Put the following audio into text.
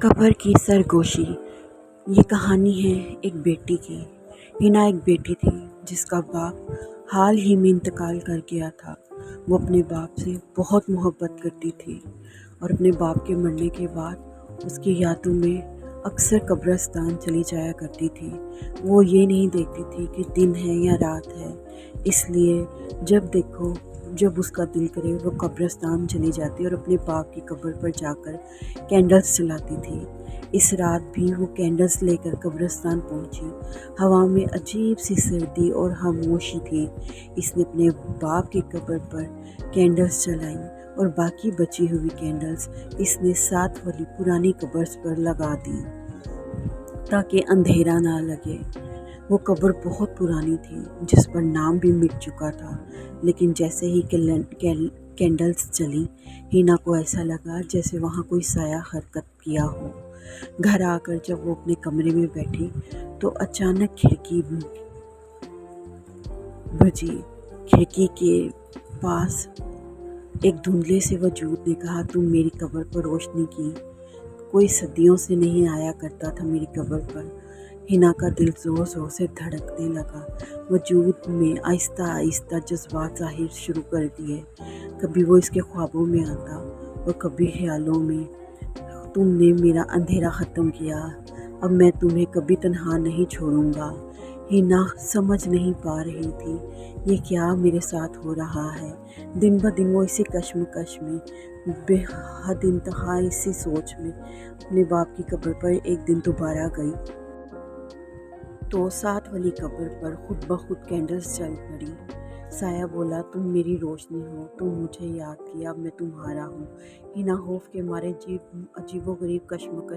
قبر کی سرگوشی۔ یہ کہانی ہے ایک بیٹی کی۔ ہنا ایک بیٹی تھی جس کا باپ حال ہی میں انتقال کر گیا تھا۔ وہ اپنے باپ سے بہت محبت کرتی تھی اور اپنے باپ کے مرنے کے بعد اس کی یادوں میں اکثر قبرستان چلی جایا کرتی تھی۔ وہ یہ نہیں دیکھتی تھی کہ دن ہے یا رات ہے، اس لیے جب اس کا دل کرے وہ قبرستان چلی جاتی اور اپنے باپ کی قبر پر جا کر کینڈلز جلاتی تھی۔ اس رات بھی وہ کینڈلز لے کر قبرستان پہنچی۔ ہوا میں عجیب سی سردی اور خاموشی تھی۔ اس نے اپنے باپ کی قبر پر کینڈلز جلائیں اور باقی بچی ہوئی کینڈلز اس نے ساتھ والی پرانی قبر پر لگا دیں تاکہ اندھیرا نہ لگے۔ وہ قبر بہت پرانی تھی جس پر نام بھی مٹ چکا تھا، لیکن جیسے ہی کینڈلز جلیں ہنا کو ایسا لگا جیسے وہاں کوئی سایہ حرکت کیا ہو۔ گھر آ کر جب وہ اپنے کمرے میں بیٹھی تو اچانک کھڑکی بجی۔ کھڑکی کے پاس ایک دھندلے سے وجود نے کہا، تم میری قبر پر روشنی کی؟ کوئی صدیوں سے نہیں آیا کرتا تھا میری قبر پر۔ ہنا کا دل زور زور سے دھڑکنے لگا۔ وجود میں آہستہ آہستہ جذبات ظاہر شروع کر دیے۔ کبھی وہ اس کے خوابوں میں آتا اور کبھی خیالوں میں۔ تم نے میرا اندھیرا ختم کیا، اب میں تمہیں کبھی تنہا نہیں چھوڑوں گا۔ ہنا سمجھ نہیں پا رہی تھی یہ کیا میرے ساتھ ہو رہا ہے۔ دن بدن وہ اسی کشمکش میں، بے حد انتہا اسی سوچ میں اپنے باپ کی قبر پر ایک دن دوبارہ گئی تو ساتھ والی قبر پر خود بخود کینڈلز جل پڑی۔ سایہ بولا، تم میری روشنی ہو، تم مجھے یاد کیا، اب میں تمہارا ہوں۔ ہنا خوف کے مارے عجیب و غریب کشمکش